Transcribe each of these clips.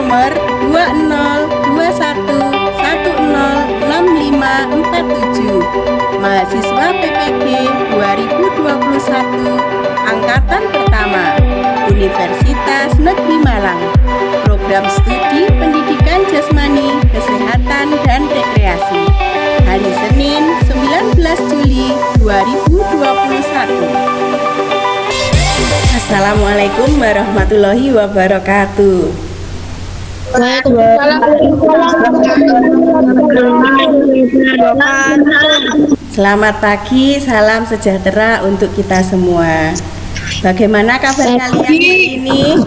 nomor 2021106547, mahasiswa PPG 2021 Angkatan Pertama, Universitas Negeri Malang, Program Studi Pendidikan Jasmani, Kesehatan, dan Rekreasi, hari Senin 19 Juli 2021. Assalamualaikum warahmatullahi wabarakatuh. Selamat pagi, salam sejahtera untuk kita semua. Bagaimana kabar kalian hari ini?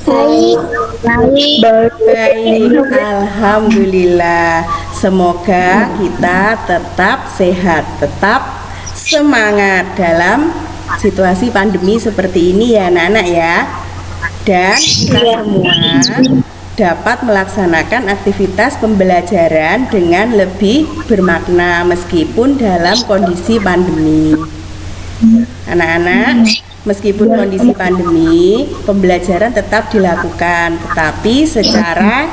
Baik, alhamdulillah. Semoga kita tetap sehat, tetap semangat dalam situasi pandemi seperti ini ya anak-anak ya. Dan kita semua dapat melaksanakan aktivitas pembelajaran dengan lebih bermakna meskipun dalam kondisi pandemi. Anak-anak, meskipun kondisi pandemi, pembelajaran tetap dilakukan, tetapi secara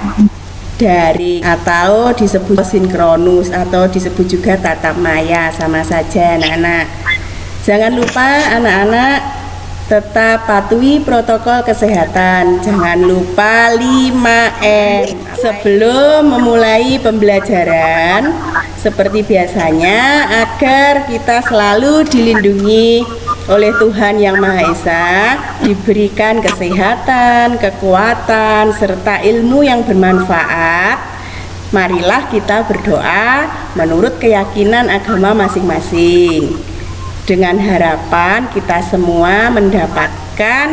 daring atau disebut sinkronus atau disebut juga tatap maya, sama saja anak-anak. Jangan lupa anak-anak tetap patuhi protokol kesehatan. Jangan lupa 5M. Sebelum memulai pembelajaran seperti biasanya, agar kita selalu dilindungi oleh Tuhan Yang Maha Esa, diberikan kesehatan, kekuatan, serta ilmu yang bermanfaat, marilah kita berdoa menurut keyakinan agama masing-masing, dengan harapan kita semua mendapatkan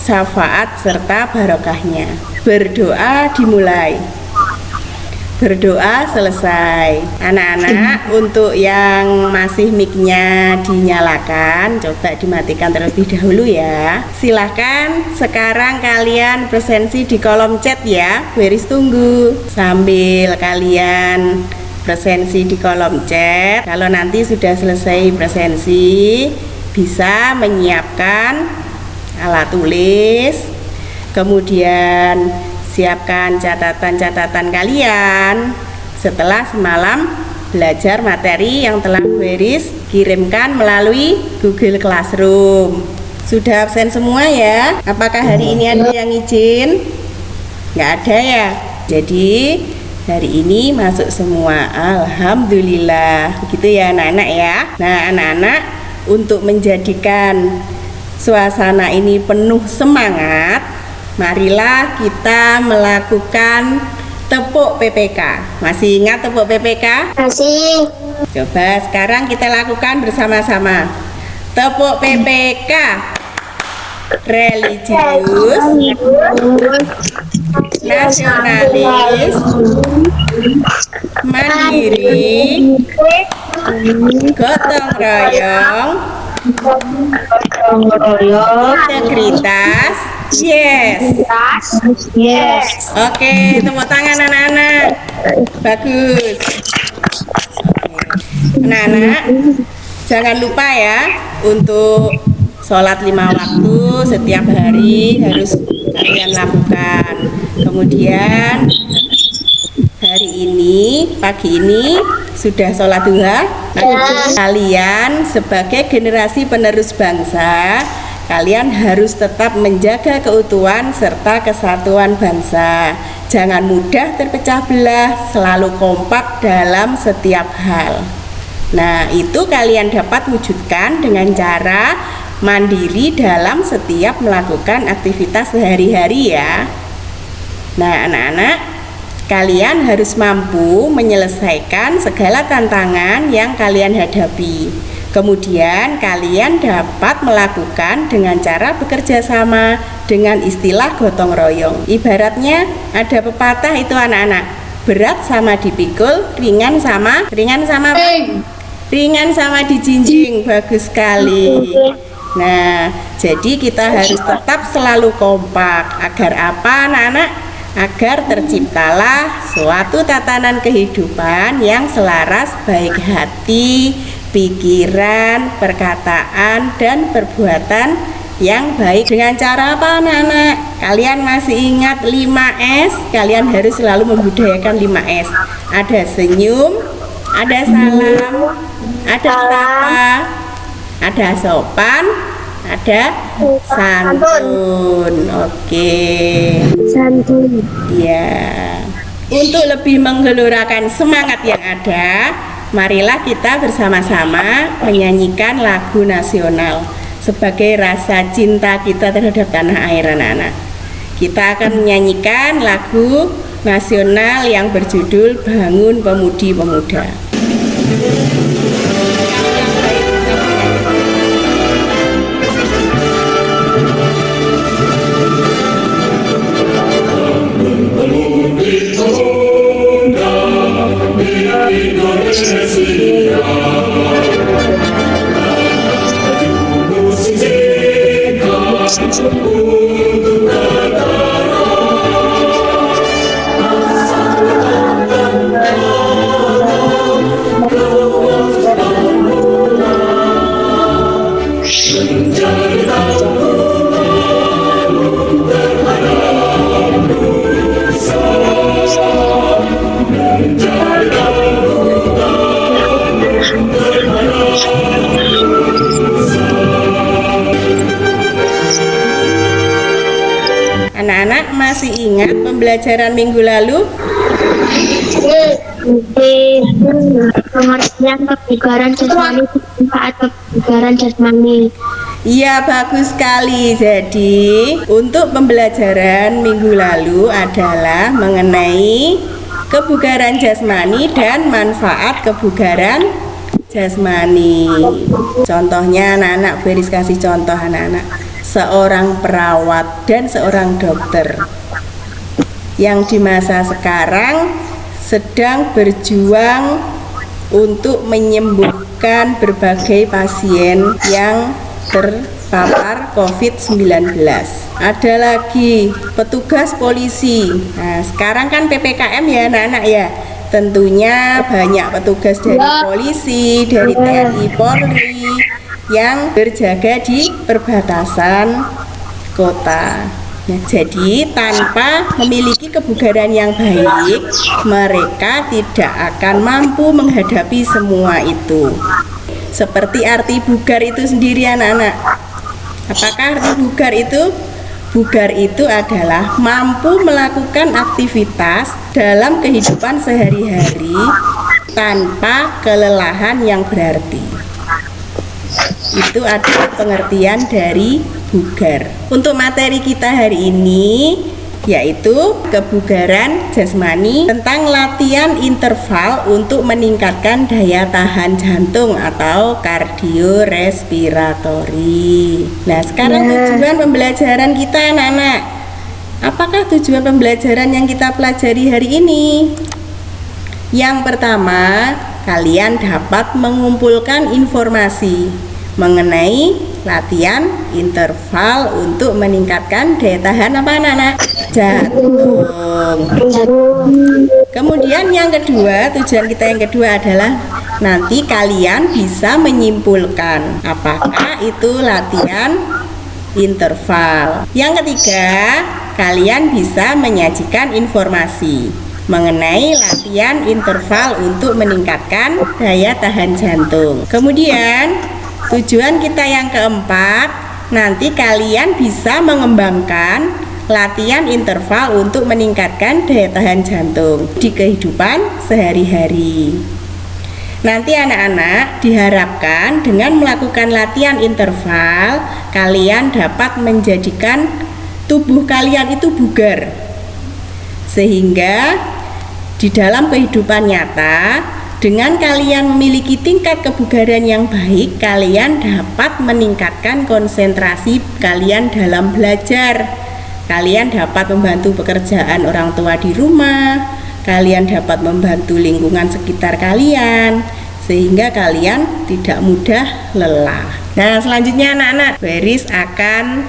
syafaat serta barokahnya. Berdoa dimulai, berdoa selesai. Anak-anak, untuk yang masih mic-nya dinyalakan, coba dimatikan terlebih dahulu ya. Silahkan sekarang kalian presensi di kolom chat ya. Beris tunggu sambil kalian presensi di kolom chat. Kalau nanti sudah selesai presensi, bisa menyiapkan alat tulis, kemudian siapkan catatan-catatan kalian setelah semalam belajar materi yang telah Beris kirimkan melalui Google Classroom. Sudah absen semua ya? Apakah hari ini ada yang izin? Nggak ada ya? Jadi hari ini masuk semua, alhamdulillah. Begitu ya anak-anak ya. Nah anak-anak, untuk menjadikan suasana ini penuh semangat, marilah kita melakukan tepuk PPK. Masih ingat tepuk PPK? Masih. Coba sekarang kita lakukan bersama-sama. Tepuk PPK. Religius, nasionalis, mandiri, gotong royong, integritas. Yes. Oke, tepuk tangan anak-anak. Bagus. Anak-anak, jangan lupa ya untuk sholat 5 waktu setiap hari harus kalian lakukan. Kemudian hari ini, pagi ini sudah sholat duha. Kalian sebagai generasi penerus bangsa, kalian harus tetap menjaga keutuhan serta kesatuan bangsa. Jangan mudah terpecah belah, selalu kompak dalam setiap hal. Nah, itu kalian dapat wujudkan dengan cara mandiri dalam setiap melakukan aktivitas sehari-hari ya. Nah anak-anak, kalian harus mampu menyelesaikan segala tantangan yang kalian hadapi. Kemudian kalian dapat melakukan dengan cara bekerja sama dengan istilah gotong royong. Ibaratnya ada pepatah itu anak-anak, berat sama dipikul, ringan sama dijinjing. Bagus sekali. Nah, jadi kita harus tetap selalu kompak. Agar apa anak-anak? Agar terciptalah suatu tatanan kehidupan yang selaras baik hati, pikiran, perkataan, dan perbuatan yang baik. Dengan cara apa anak-anak? Kalian masih ingat 5S? Kalian harus selalu membudayakan 5S. Ada senyum, ada salam, ada sapa, ada sopan, ada santun. Oke. Santun. Ya. Untuk lebih menggelorakan semangat yang ada, marilah kita bersama-sama menyanyikan lagu nasional sebagai rasa cinta kita terhadap tanah air anak-anak. Kita akan menyanyikan lagu nasional yang berjudul Bangun Pemudi Pemuda. Anak-anak masih ingat pembelajaran minggu lalu? Pengertian kebugaran jasmani, manfaat kebugaran jasmani. Iya, bagus sekali. Jadi, untuk pembelajaran minggu lalu adalah mengenai kebugaran jasmani dan manfaat kebugaran jasmani. Contohnya anak-anak, Beris kasih contoh anak-anak. Seorang perawat dan seorang dokter yang di masa sekarang sedang berjuang untuk menyembuhkan berbagai pasien yang terpapar COVID-19. Ada lagi petugas polisi. Nah, sekarang kan PPKM ya anak-anak ya. Tentunya banyak petugas dari polisi, dari TNI Polri yang berjaga di perbatasan kota. Nah, jadi tanpa memiliki kebugaran yang baik, mereka tidak akan mampu menghadapi semua itu. Seperti arti bugar itu sendiri anak-anak. Apakah arti bugar itu? Bugar itu adalah mampu melakukan aktivitas dalam kehidupan sehari-hari tanpa kelelahan yang berarti. Itu adalah pengertian dari bugar. Untuk materi kita hari ini yaitu kebugaran jasmani tentang latihan interval untuk meningkatkan daya tahan jantung atau kardiorespiratori. Nah, sekarang tujuan pembelajaran kita anak-anak. Apakah tujuan pembelajaran yang kita pelajari hari ini? Yang pertama, kalian dapat mengumpulkan informasi mengenai latihan interval untuk meningkatkan daya tahan apa anak-anak? Jantung. Kemudian yang kedua, tujuan kita yang kedua adalah nanti kalian bisa menyimpulkan apakah itu latihan interval. Yang ketiga, kalian bisa menyajikan informasi mengenai latihan interval untuk meningkatkan daya tahan jantung. Kemudian tujuan kita yang keempat, nanti kalian bisa mengembangkan latihan interval untuk meningkatkan daya tahan jantung di kehidupan sehari-hari. Nanti anak-anak diharapkan dengan melakukan latihan interval, kalian dapat menjadikan tubuh kalian itu bugar. Sehingga di dalam kehidupan nyata, dengan kalian memiliki tingkat kebugaran yang baik, kalian dapat meningkatkan konsentrasi kalian dalam belajar. Kalian dapat membantu pekerjaan orang tua di rumah, kalian dapat membantu lingkungan sekitar kalian, sehingga kalian tidak mudah lelah. Nah, selanjutnya anak-anak, Beris akan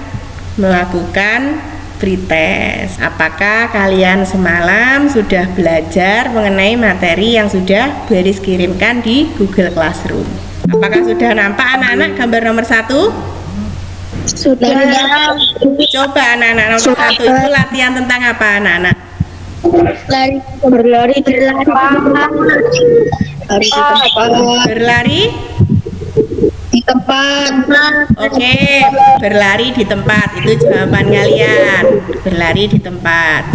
melakukan pretest. Apakah kalian semalam sudah belajar mengenai materi yang sudah Beris kirimkan di Google Classroom? Apakah sudah nampak anak-anak gambar nomor 1? Sudah. Coba anak-anak nomor satu itu latihan tentang apa anak-anak? Berlari di lapangan. Berlari Di tempat. Oke, berlari di tempat itu jawaban kalian. Berlari di tempat.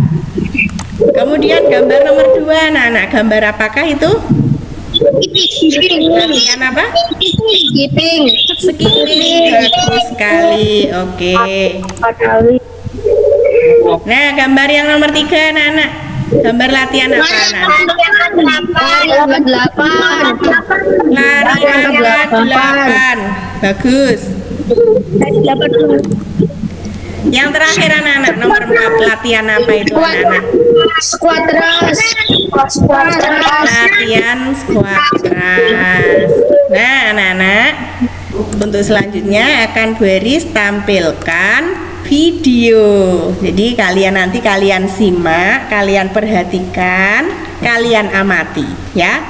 Kemudian gambar nomor 2 anak-anak, gambar apakah itu? Latihan apa? Skipping. Skipping, bagus sekali. Oke. Nah, gambar yang nomor 3 anak-anak, gambar latihan apa anak-anak? Lari angka 8. Bagus. Yang terakhir anak-anak, nomor 4, latihan apa itu anak-anak? Squat ras. Latihan squat ras. Nah anak-anak, untuk selanjutnya akan Bu Eris tampilkan video. Jadi kalian simak, kalian perhatikan, kalian amati ya.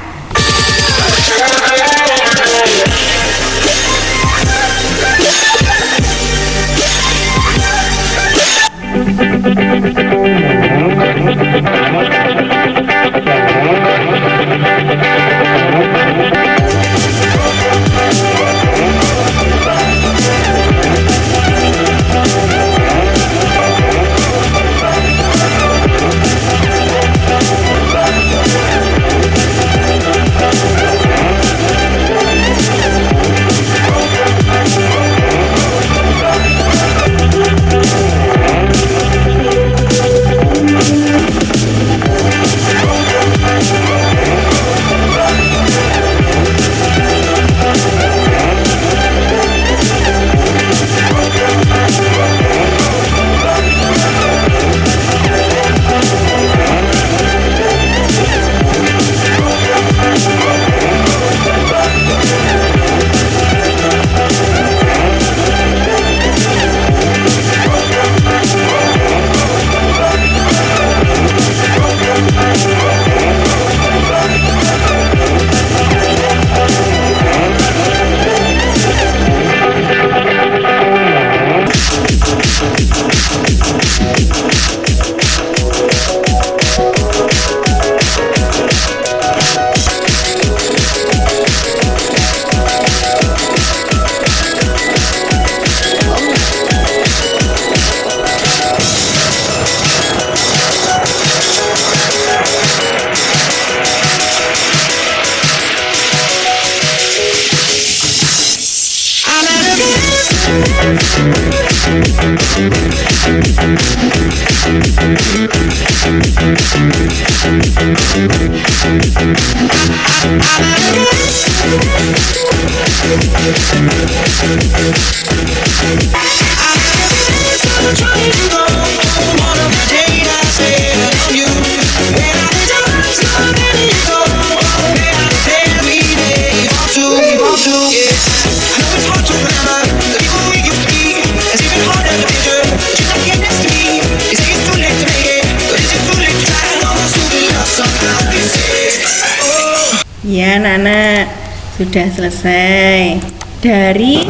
Ya anak-anak, sudah selesai. Dari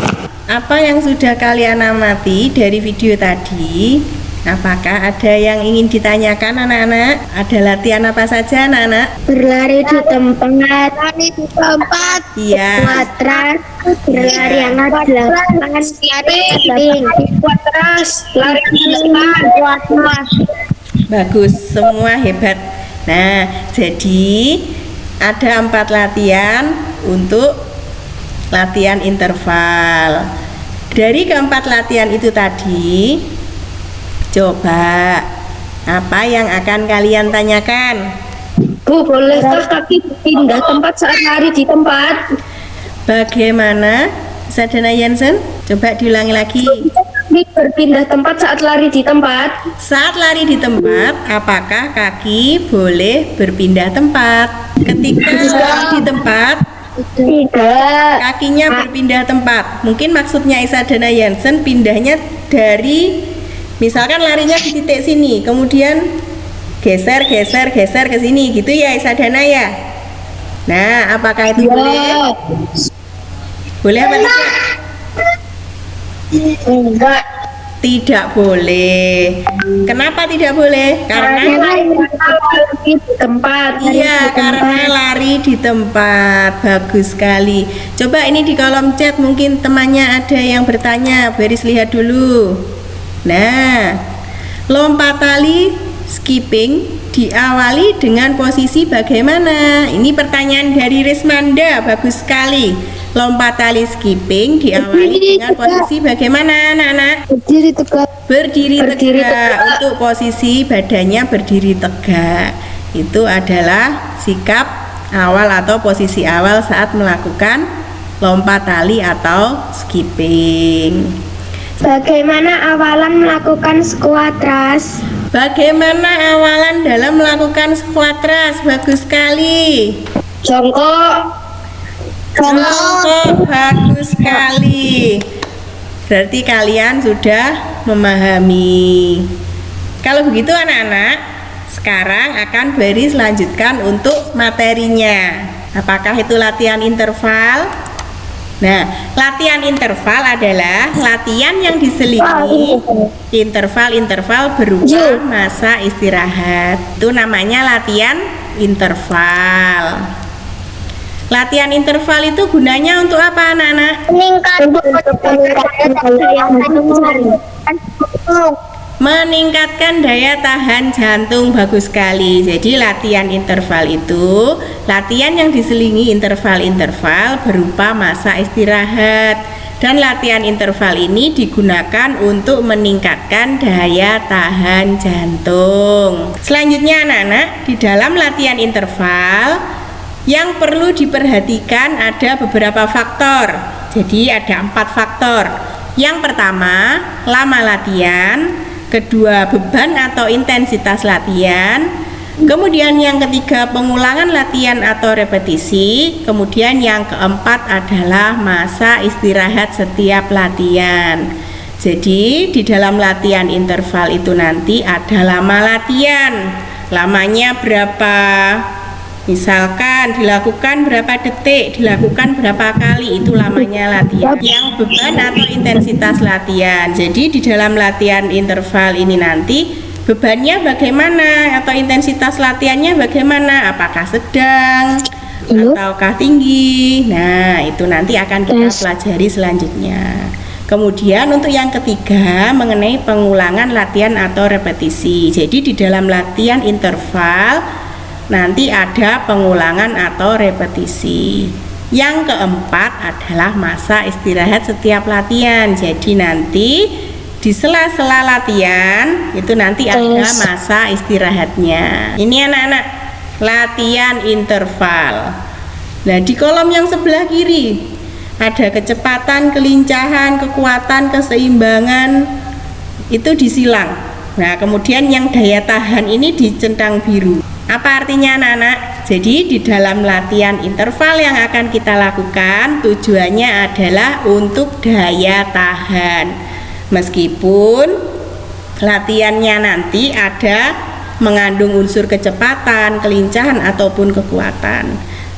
apa yang sudah kalian amati dari video tadi, apakah ada yang ingin ditanyakan anak-anak? Ada latihan apa saja anak-anak? Berlari di tempat. Iya. Kuatras. Berlari angka 8. Skipping. Kuatras. Lari di depan. Kuatras. Bagus, semua hebat. Nah, jadi ada 4 latihan untuk latihan interval. Dari keempat latihan itu tadi, coba apa yang akan kalian tanyakan? Bu, bolehkah kaki pindah tempat saat lari di tempat? Bagaimana, Sadana Jensen? Coba diulangi lagi. Kaki berpindah tempat saat lari di tempat. Saat lari di tempat, apakah kaki boleh berpindah tempat? Ketika lari di tempat, Tidak. kakinya berpindah tempat. Mungkin maksudnya Isadana Jensen pindahnya dari, misalkan larinya di titik sini, kemudian geser ke sini, gitu ya Isadana ya. Nah, apakah itu boleh? Boleh apa tidak? Enggak. Tidak boleh. Kenapa tidak boleh? Karena Lari di tempat. iya, karena lari di tempat. Bagus sekali. Coba ini di kolom chat mungkin temannya ada yang bertanya. Beris lihat dulu. Nah, lompat tali skipping diawali dengan posisi bagaimana? Ini pertanyaan dari Rismanda. Bagus sekali. Lompat tali skipping diawali dengan posisi bagaimana, anak-anak? Berdiri tegak. Berdiri Berdiri tegak. tegak. Untuk posisi badannya berdiri tegak. Itu adalah sikap awal atau posisi awal saat melakukan lompat tali atau skipping. Bagaimana awalan melakukan squat thrust? Bagaimana awalan dalam melakukan squat thrust? Bagus sekali. Jongkok. Jongkok, bagus sekali. Berarti kalian sudah memahami. Kalau begitu anak-anak, sekarang akan Beris lanjutkan untuk materinya. Apakah itu latihan interval? Nah, latihan interval adalah latihan yang diselingi interval-interval berupa masa istirahat. Itu namanya latihan interval. Latihan interval itu gunanya untuk apa, anak-anak? Meningkatkan daya tahan jantung. Bagus sekali. Jadi latihan interval itu latihan yang diselingi interval-interval berupa masa istirahat. Dan latihan interval ini digunakan untuk meningkatkan daya tahan jantung. Selanjutnya anak-anak, di dalam latihan interval yang perlu diperhatikan ada beberapa faktor. Jadi ada 4 faktor. Yang pertama, lama latihan. Kedua, beban atau intensitas latihan. Kemudian yang ketiga, pengulangan latihan atau repetisi. Kemudian yang keempat adalah masa istirahat setiap latihan. Jadi di dalam latihan interval itu nanti ada lama latihan. Lamanya berapa? Misalkan dilakukan berapa detik, dilakukan berapa kali, itu lamanya latihan. Yang beban atau intensitas latihan. Jadi di dalam latihan interval ini nanti bebannya bagaimana atau intensitas latihannya bagaimana? Apakah sedang ataukah tinggi? Nah, itu nanti akan kita pelajari selanjutnya. Kemudian untuk yang ketiga mengenai pengulangan latihan atau repetisi. Jadi di dalam latihan interval nanti ada pengulangan atau repetisi. Yang keempat adalah masa istirahat setiap latihan. Jadi nanti di sela-sela latihan itu nanti ada masa istirahatnya. Ini anak-anak, latihan interval. Nah, di kolom yang sebelah kiri ada kecepatan, kelincahan, kekuatan, keseimbangan, itu disilang. Nah, kemudian yang daya tahan ini dicentang biru. Apa artinya anak-anak? Jadi di dalam latihan interval yang akan kita lakukan tujuannya adalah untuk daya tahan. Meskipun latihannya nanti ada mengandung unsur kecepatan, kelincahan ataupun kekuatan.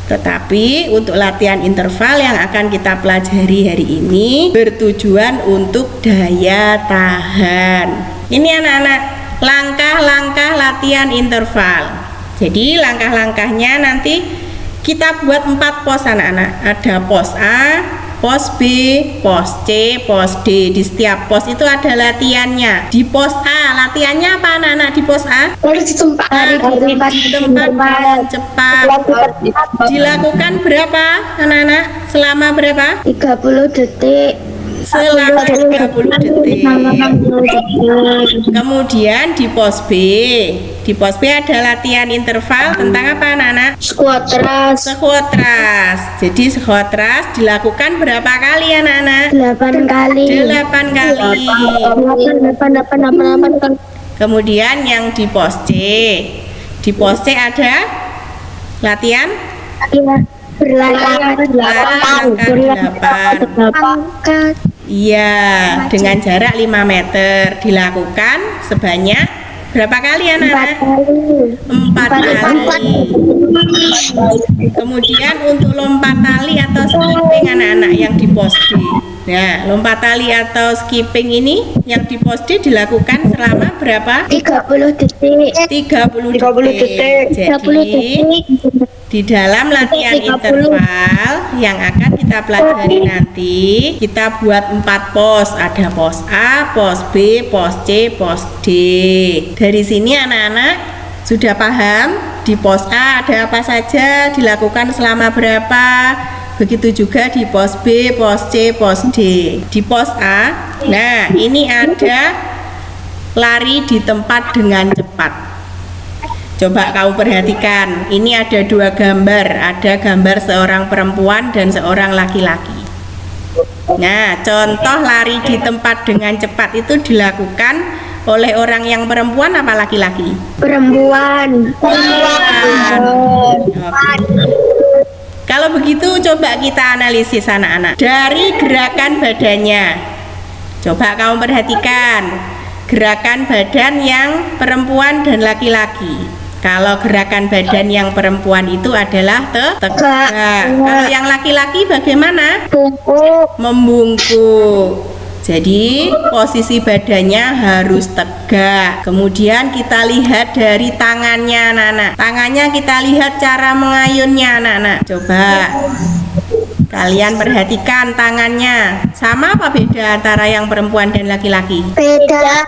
Tetapi untuk latihan interval yang akan kita pelajari hari ini bertujuan untuk daya tahan. Ini anak-anak, langkah-langkah latihan interval. Jadi langkah-langkahnya nanti kita buat 4 pos anak-anak. Ada pos A, pos B, pos C, pos D. Di setiap pos itu ada latihannya. Di pos A, latihannya apa anak-anak di pos A? Harus di tempat Dengan cepat. Dilakukan berapa anak-anak? Selama berapa? 30 detik. Selama 30 detik. Kemudian di pos B. Di pos B ada latihan interval tentang apa anak-anak? Squat thrust. Squat thrust. Jadi squat thrust dilakukan berapa kali anak-anak? 8 kali. 8 kali. 8. Kemudian yang di pos C. Di pos C ada latihan Berlari 8. Iya, dengan jarak 5 meter dilakukan sebanyak berapa kali anak-anak? 4 kali. Kemudian untuk lompat tali atau skipping anak-anak yang di pos D Nah, lompat tali atau skipping ini yang di pos D dilakukan selama berapa? 30 detik. 30 detik. Jadi di dalam latihan 30. interval yang akan kita pelajari nanti, kita buat 4 pos. Ada pos A, pos B, pos C, pos D. Dari sini anak-anak sudah paham di pos A ada apa saja, dilakukan selama berapa. Begitu juga di pos B, pos C, pos D. Di pos A, nah ini ada lari di tempat dengan cepat. Coba kamu perhatikan, ini ada 2 gambar. Ada gambar seorang perempuan dan seorang laki-laki. Nah, contoh lari di tempat dengan cepat itu dilakukan oleh orang yang perempuan apa laki-laki? Perempuan. Oke. Kalau begitu coba kita analisis anak-anak. Dari gerakan badannya, coba kamu perhatikan gerakan badan yang perempuan dan laki-laki. Kalau gerakan badan yang perempuan itu adalah tegak. Kalau yang laki-laki bagaimana? Bungkuk. Membungkuk. Jadi posisi badannya harus tegak. Kemudian kita lihat dari tangannya anak-anak. Tangannya kita lihat cara mengayunnya anak-anak. Coba kalian perhatikan tangannya. Sama apa beda antara yang perempuan dan laki-laki? Beda.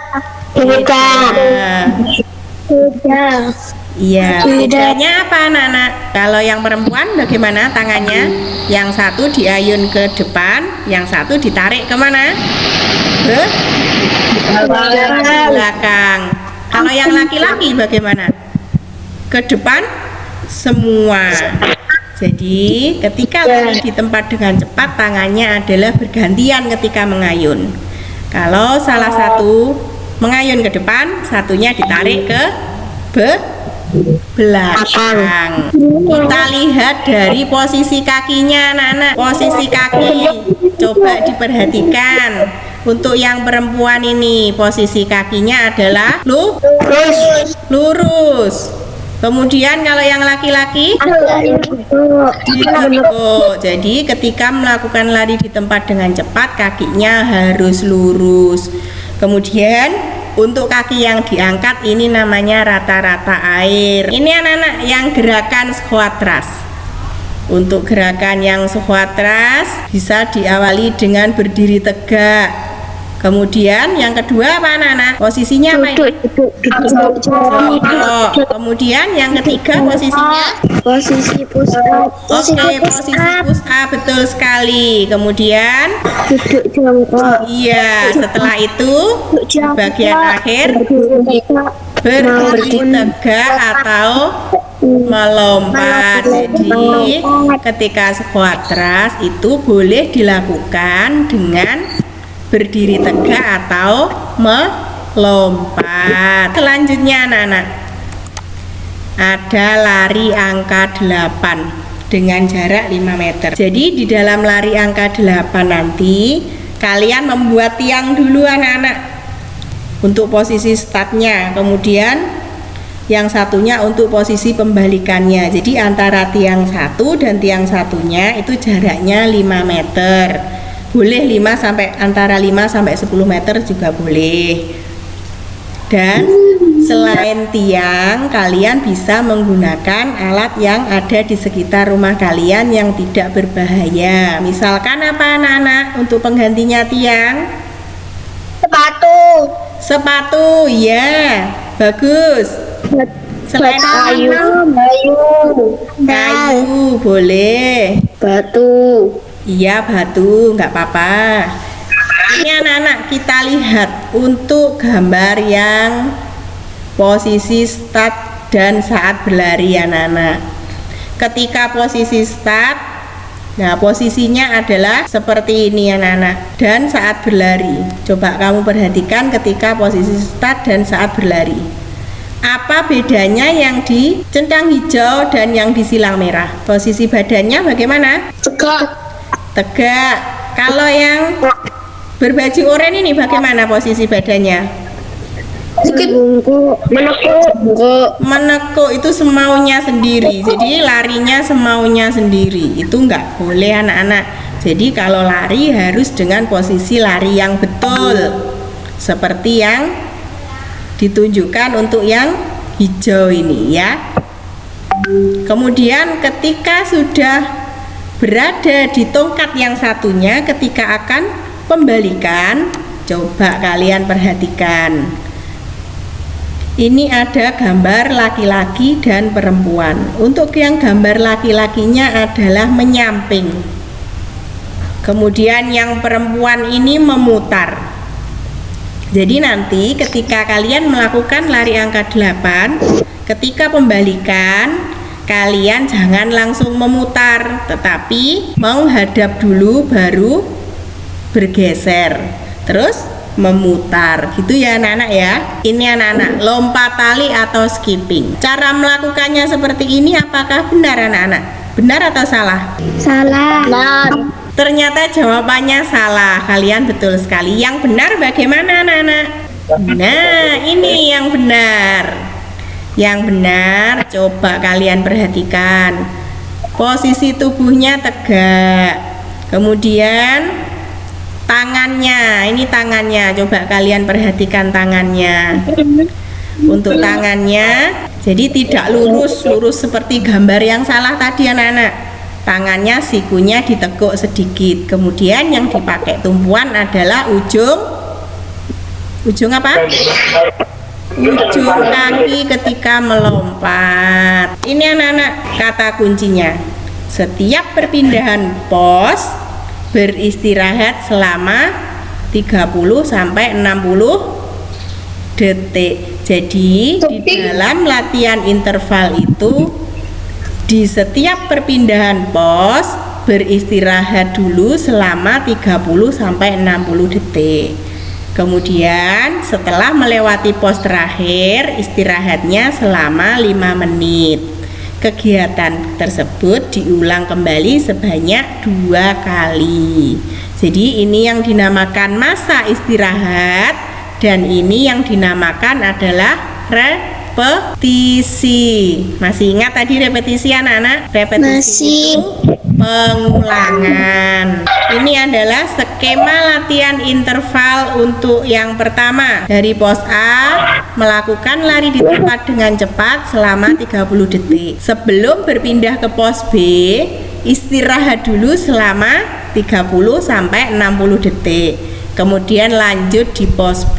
Iya, bedanya apa anak-anak? Kalau yang perempuan bagaimana tangannya? Yang satu diayun ke depan, yang satu ditarik kemana? Ke belakang. Kalau yang laki-laki bagaimana? Ke depan semua. Jadi ketika lari di tempat dengan cepat, tangannya adalah bergantian ketika mengayun. Kalau salah satu mengayun ke depan, satunya ditarik ke belakang. Kita lihat dari posisi kakinya anak-anak. Posisi kaki coba diperhatikan. Untuk yang perempuan ini posisi kakinya adalah lurus. Kemudian kalau yang laki-laki ditekuk. Jadi ketika melakukan lari di tempat dengan cepat, kakinya harus lurus. Kemudian untuk kaki yang diangkat ini namanya rata-rata air. Ini anak-anak yang gerakan squat thrust. Untuk gerakan yang squat thrust bisa diawali dengan berdiri tegak. Kemudian yang kedua apa anak-anak? Posisinya apa? Kemudian yang ketiga posisinya? Posisi push up. Oke, posisi push up, betul sekali. Kemudian Duduk jongkok. iya, setelah itu bagian akhir berdiri tegak atau melompat. Jadi ketika squat thrust itu boleh dilakukan dengan berdiri tegak atau melompat. Selanjutnya anak-anak, ada lari angka 8 dengan jarak 5 meter. Jadi di dalam lari angka 8 nanti kalian membuat tiang dulu anak-anak untuk posisi startnya. Kemudian yang satunya untuk posisi pembalikannya. Jadi antara tiang satu dan tiang satunya itu jaraknya 5 meter. Boleh 5 sampai antara 5 sampai 10 meter juga boleh. Dan selain tiang, kalian bisa menggunakan alat yang ada di sekitar rumah kalian yang tidak berbahaya. Misalkan apa anak-anak untuk penggantinya tiang? Sepatu, ya, bagus. Selain kayu, boleh. Batu. Iya, batu, nggak apa-apa. Ini anak-anak kita lihat untuk gambar yang posisi start dan saat berlari anak-anak. Ketika posisi start, nah posisinya adalah seperti ini anak-anak. Dan saat berlari, coba kamu perhatikan ketika posisi start dan saat berlari. Apa bedanya yang di centang hijau dan yang di silang merah? Posisi badannya bagaimana? Tegak. Kalau yang berbaju oranye ini bagaimana posisi badannya? Menekuk itu semaunya sendiri. Jadi larinya semaunya sendiri. Itu enggak boleh anak-anak. Jadi kalau lari harus dengan posisi lari yang betul, seperti yang ditunjukkan untuk yang hijau ini ya. Kemudian ketika sudah berada di tongkat yang satunya, ketika akan pembalikan, coba kalian perhatikan. Ini ada gambar laki-laki dan perempuan. Untuk yang gambar laki-lakinya adalah menyamping. Kemudian yang perempuan ini memutar. Jadi nanti ketika kalian melakukan lari angka 8, ketika pembalikan, kalian jangan langsung memutar, tetapi menghadap dulu baru bergeser. Terus memutar gitu ya anak-anak ya. Ini anak-anak lompat tali atau skipping. Cara melakukannya seperti ini apakah benar anak-anak? Benar atau salah? Salah. Ternyata jawabannya salah. Kalian betul sekali. Yang benar bagaimana anak-anak? Nah, ini yang benar. Yang benar coba kalian perhatikan. Posisi tubuhnya tegak. Kemudian tangannya, ini tangannya, coba kalian perhatikan tangannya. Untuk tangannya, jadi tidak lurus seperti gambar yang salah tadi anak-anak. Tangannya sikunya ditekuk sedikit. Kemudian yang dipakai tumpuan adalah ujung apa? Ujung kaki ketika melompat. Ini anak-anak kata kuncinya. Setiap perpindahan pos beristirahat selama 30 sampai 60 detik. Jadi di dalam latihan interval itu di setiap perpindahan pos beristirahat dulu selama 30 sampai 60 detik. Kemudian setelah melewati pos terakhir, istirahatnya selama 5 menit. Kegiatan tersebut diulang kembali sebanyak 2 kali. Jadi ini yang dinamakan masa istirahat dan ini yang dinamakan adalah repetisi. Masih ingat tadi repetisi anak-anak? Repetisi itu pengulangan. Ini adalah skema latihan interval untuk yang pertama. Dari pos A melakukan lari di tempat dengan cepat selama 30 detik. Sebelum berpindah ke pos B, istirahat dulu selama 30 sampai 60 detik. Kemudian lanjut di pos B,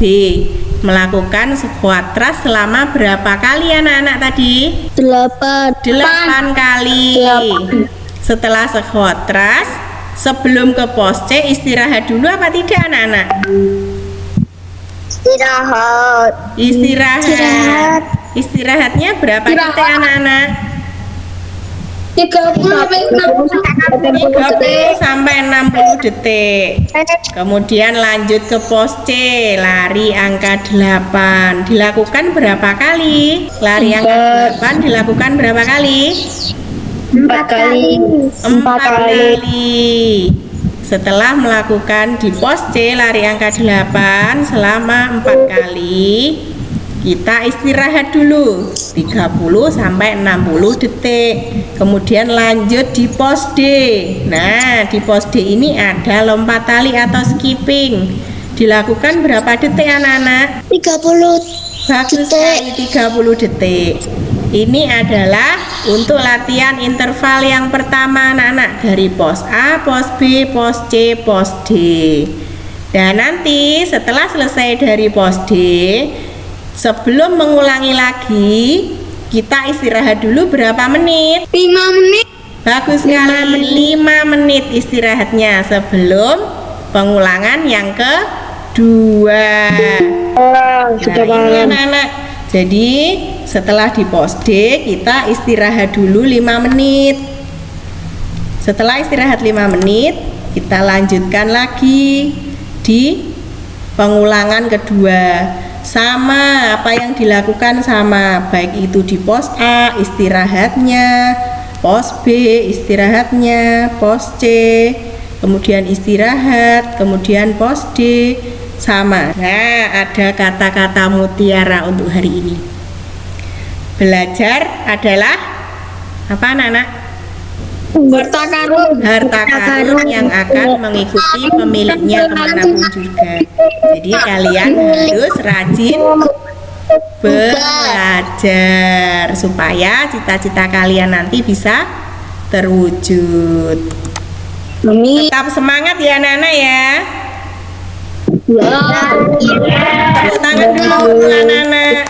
melakukan squat thrust selama berapa kali anak-anak tadi? 8 kali. Setelah squat thrust, sebelum ke pos C istirahat dulu apa tidak anak-anak? Istirahat. Istirahatnya berapa detik anak-anak? 30 sampai 60 detik. Kemudian lanjut ke pos C, lari angka 8. Dilakukan berapa kali? Lari angka 8 dilakukan berapa kali? 4 kali. 4 kali. Setelah melakukan di pos C lari angka 8 selama 4 kali, kita istirahat dulu 30 sampai 60 detik. Kemudian lanjut di pos D. Nah, di pos D ini ada lompat tali atau skipping. Dilakukan berapa detik anak-anak? 30. Bagus sekali, 30 detik. Ini adalah untuk latihan interval yang pertama anak-anak, dari pos A, pos B, pos C, pos D. Dan nanti setelah selesai dari pos D, sebelum mengulangi lagi, kita istirahat dulu berapa menit? 5 menit. Bagus sekali, 5 menit istirahatnya sebelum pengulangan yang kedua. Nah, ini anak-anak. Jadi setelah di pos D kita istirahat dulu 5 menit. Setelah istirahat 5 menit, kita lanjutkan lagi di pengulangan kedua. Sama, apa yang dilakukan sama, baik itu di pos A istirahatnya, pos B istirahatnya, pos C kemudian istirahat, kemudian pos D sama. Nah, ada kata-kata mutiara untuk hari ini. Belajar adalah apa anak-anak? Harta karun. Harta karun yang akan mengikuti pemiliknya kemanapun juga. Jadi kalian harus rajin belajar supaya cita-cita kalian nanti bisa terwujud. Amin. Tetap semangat ya anak-anak ya. Ya. Tepuk tangan dulu untuk anak-anak.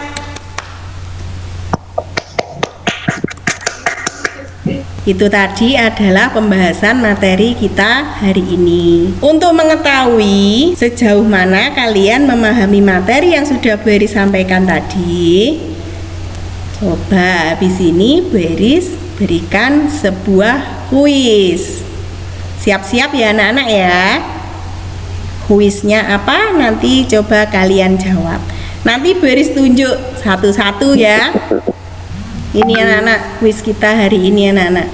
Itu tadi adalah pembahasan materi kita hari ini. Untuk mengetahui sejauh mana kalian memahami materi yang sudah Beris sampaikan tadi, coba habis ini Beris berikan sebuah kuis. Siap-siap ya anak-anak ya. Kuisnya apa? Nanti coba kalian jawab. Nanti Beris tunjuk satu-satu ya. Ini anak-anak, kuis kita hari ini anak-anak.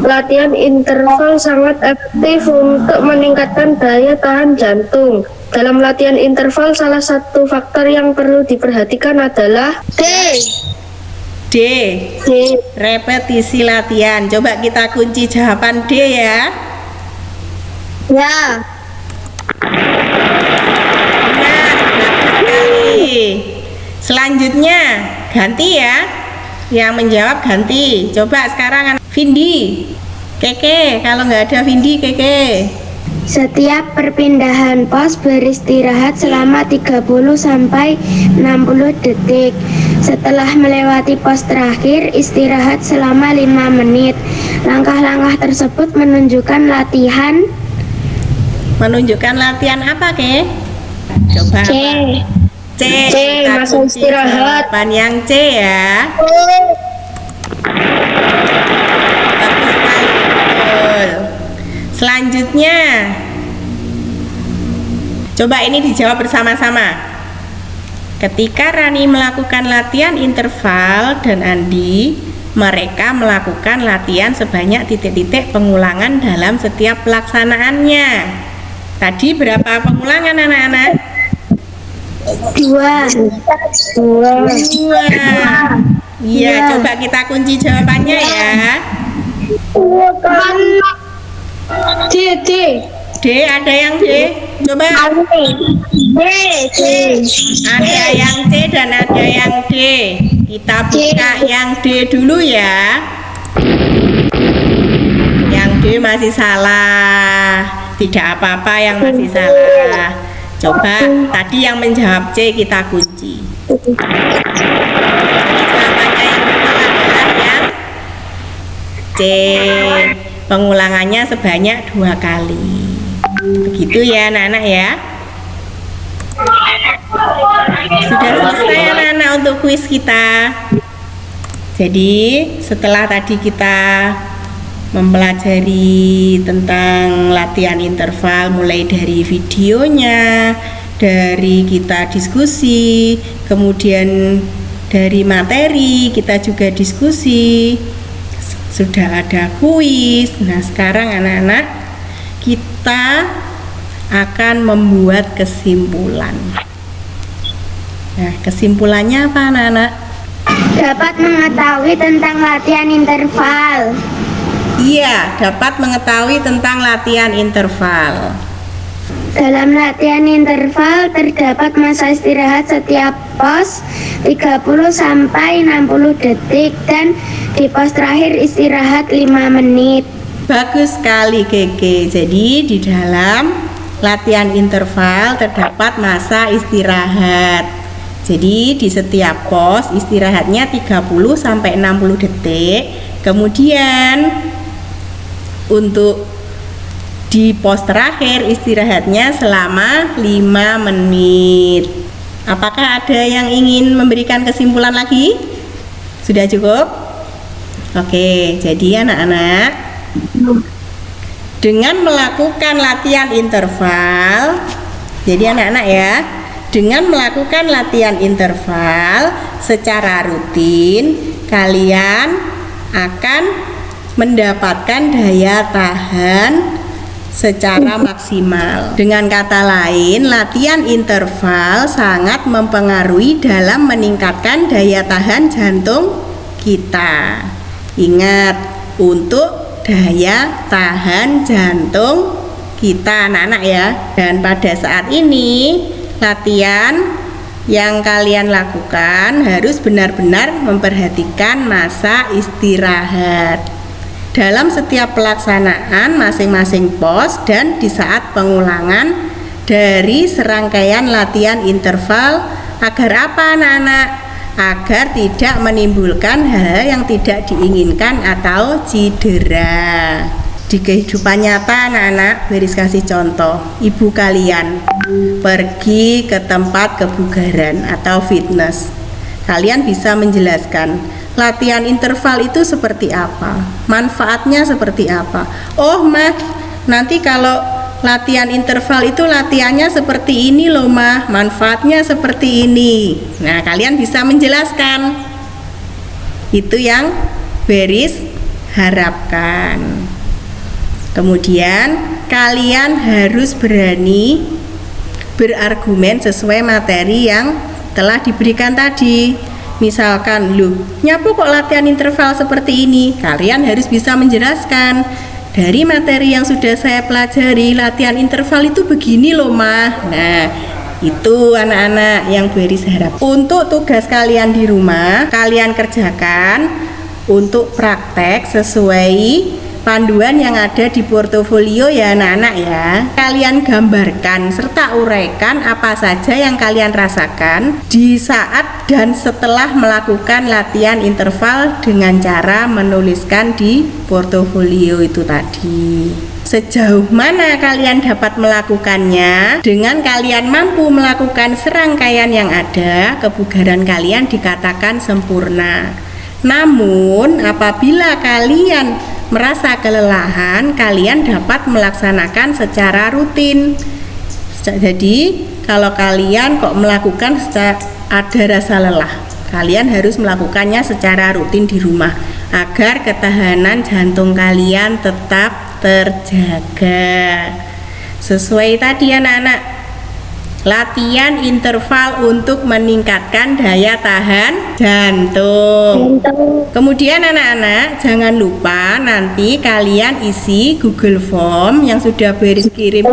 Latihan interval sangat efektif untuk meningkatkan daya tahan jantung. Dalam latihan interval, salah satu faktor yang perlu diperhatikan adalah D. Repetisi latihan. Coba kita kunci jawaban D ya. Ya. Benar, bagus sekali. Selanjutnya, ganti ya. Yang menjawab ganti. Coba sekarang Vindi, Keke. Kalau nggak ada Vindi, Keke. Setiap perpindahan pos beristirahat selama 30 sampai 60 detik. Setelah melewati pos terakhir, istirahat selama 5 menit. Langkah-langkah tersebut menunjukkan latihan apa, Ke? Coba C. apa? C. Kita masa kunci istirahat. jawaban yang C ya. Bagus sekali, betul. Selanjutnya, coba ini dijawab bersama-sama. Ketika Rani melakukan latihan interval dan Andi, mereka melakukan latihan sebanyak titik-titik pengulangan dalam setiap pelaksanaannya. Tadi berapa pengulangan anak-anak? 2. Iya, coba kita kunci jawabannya ya. D, ada yang D? Coba. Ada yang C dan ada yang D. Kita buka yang D dulu ya. Yang D masih salah. Tidak apa-apa yang masih salah. Coba tadi yang menjawab C kita kunci. Jadi jawabannya yang betul adalah yang C. Pengulangannya sebanyak 2 kali. Begitu ya anak-anak ya. Sudah selesai anak-anak untuk kuis kita. Jadi setelah tadi kita mempelajari tentang latihan interval mulai dari videonya, dari kita diskusi, kemudian dari materi kita juga diskusi, sudah ada kuis. Nah sekarang anak-anak kita akan membuat kesimpulan. Nah kesimpulannya apa anak-anak? Dapat mengetahui tentang latihan interval. Iya, dapat mengetahui tentang latihan interval. Dalam latihan interval terdapat masa istirahat setiap pos 30 sampai 60 detik dan di pos terakhir istirahat 5 menit. Bagus sekali Keke. Jadi di dalam latihan interval terdapat masa istirahat. Jadi di setiap pos istirahatnya 30 sampai 60 detik. Kemudian untuk di pos terakhir istirahatnya selama 5 menit. Apakah ada yang ingin memberikan kesimpulan lagi? Sudah cukup? Oke, jadi anak-anak, dengan melakukan latihan interval, jadi anak-anak ya, dengan melakukan latihan interval secara rutin, kalian akan mendapatkan daya tahan secara maksimal. Dengan kata lain, latihan interval sangat mempengaruhi dalam meningkatkan daya tahan jantung kita. Ingat, untuk daya tahan jantung kita anak-anak ya. Dan pada saat ini latihan yang kalian lakukan harus benar-benar memperhatikan masa istirahat dalam setiap pelaksanaan masing-masing pos dan di saat pengulangan dari serangkaian latihan interval. Agar apa anak-anak? Agar tidak menimbulkan hal yang tidak diinginkan atau cedera. Di kehidupan nyata anak-anak, Beris kasih contoh, ibu kalian pergi ke tempat kebugaran atau fitness. Kalian bisa menjelaskan latihan interval itu seperti apa, manfaatnya seperti apa. Oh Mah, nanti kalau latihan interval itu latihannya seperti ini loh Mah, manfaatnya seperti ini. Nah, kalian bisa menjelaskan. Itu yang Beris harapkan. Kemudian kalian harus berani berargumen sesuai materi yang telah diberikan tadi. Misalkan, loh, nyapu kok latihan interval seperti ini? Kalian harus bisa menjelaskan. Dari materi yang sudah saya pelajari, latihan interval itu begini loh Mah. Nah, itu anak-anak yang Beris harap. Untuk tugas kalian di rumah, kalian kerjakan untuk praktek sesuai panduan yang ada di portofolio ya anak-anak ya. Kalian gambarkan serta uraikan apa saja yang kalian rasakan di saat dan setelah melakukan latihan interval dengan cara menuliskan di portofolio itu tadi. Sejauh mana kalian dapat melakukannya? Dengan kalian mampu melakukan serangkaian yang ada, kebugaran kalian dikatakan sempurna. Namun apabila kalian merasa kelelahan, kalian dapat melaksanakan secara rutin. Jadi kalau kalian kok melakukan ada rasa lelah, kalian harus melakukannya secara rutin di rumah agar ketahanan jantung kalian tetap terjaga. Sesuai tadi anak-anak, latihan interval untuk meningkatkan daya tahan jantung. Kemudian anak-anak jangan lupa nanti kalian isi Google Form yang sudah Beris kirim di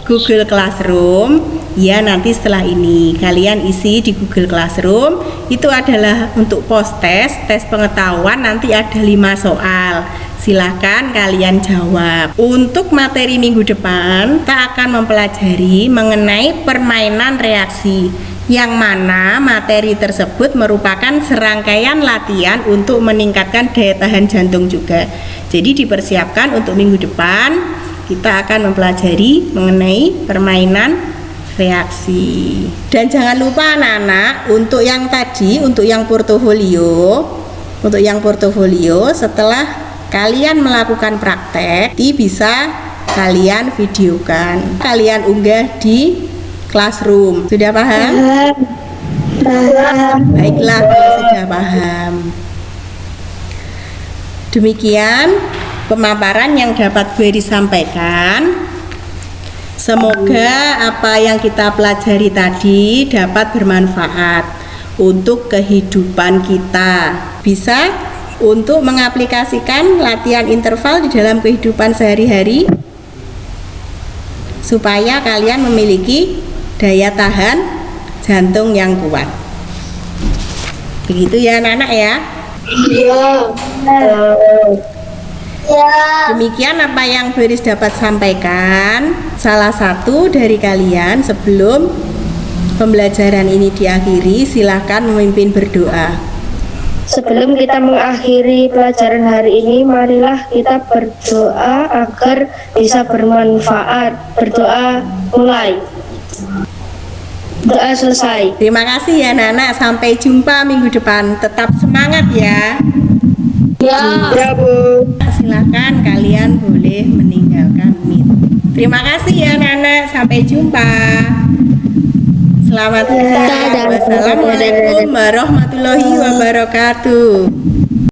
Google Classroom. Ya, nanti setelah ini kalian isi di Google Classroom. Itu adalah untuk post tes pengetahuan, nanti ada 5 soal. Silahkan kalian jawab. Untuk materi minggu depan, kita akan mempelajari mengenai permainan reaksi, yang mana materi tersebut merupakan serangkaian latihan untuk meningkatkan daya tahan jantung juga. Jadi dipersiapkan untuk minggu depan, kita akan mempelajari mengenai permainan reaksi. Dan jangan lupa anak-anak, untuk yang tadi, untuk yang portofolio, setelah kalian melakukan praktek, bisa kalian videokan, kalian unggah di Classroom. Sudah paham? Paham. Baiklah kalau sudah paham. Demikian pemaparan yang dapat Beris sampaikan. Semoga apa yang kita pelajari tadi dapat bermanfaat untuk kehidupan kita. Bisa untuk mengaplikasikan latihan interval di dalam kehidupan sehari-hari supaya kalian memiliki daya tahan jantung yang kuat. Begitu ya anak-anak ya. Demikian apa yang Beris dapat sampaikan. Salah satu dari kalian sebelum pembelajaran ini diakhiri, silahkan memimpin berdoa. Sebelum kita mengakhiri pelajaran hari ini, marilah kita berdoa agar bisa bermanfaat. Berdoa mulai. Doa selesai. Terima kasih ya anak-anak, sampai jumpa minggu depan. Tetap semangat ya. Ya, Bu. Silakan kalian boleh meninggalkan meet. Terima kasih ya anak-anak, sampai jumpa. Selamat siang. Wassalamualaikum warahmatullahi wabarakatuh.